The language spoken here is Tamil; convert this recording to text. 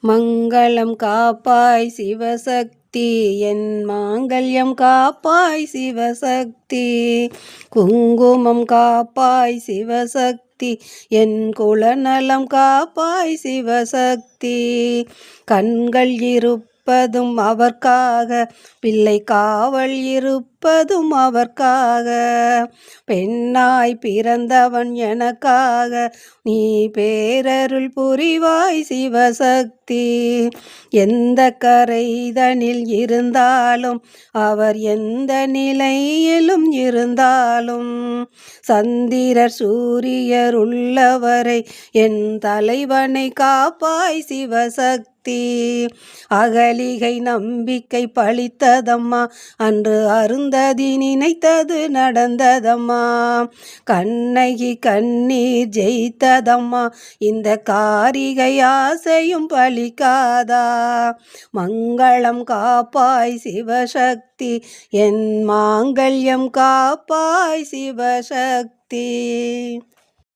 மங்களம் காப்பாய் சிவசக்தி, என் மாங்கல்யம் காப்பாய் சிவசக்தி. குங்குமம் காப்பாய் சிவசக்தி, என் குலநலம் காப்பாய் சிவசக்தி. கண்கள் இருப்பதும் அவர்க்காக, பிள்ளை காவல் இருப்பதும் அவர்க்காக. பெண்ணாய் பிறந்தவன் எனக்காக, நீ பேரருள் புரிவாய் சிவசக்தி. எந்த கரைதனில் இருந்தாலும், அவர் எந்த நிலையிலும் இருந்தாலும், சந்திரர் சூரியர் உள்ளவரை என் தலைவனை காப்பாய் சிவசக்தி. அகலிகை நம்பிக்கை பலித்ததம்மா, அன்று அருந்ததி நினைத்தது நடந்ததம்மா. கண்ணகி கண்ணீர் ஜெயித்ததம்மா, இந்த காரிகை ஆசையும் பலிக்காதா. மங்களம் காப்பாய் சிவசக்தி, என் மாங்கல்யம் காப்பாய் சிவசக்தி.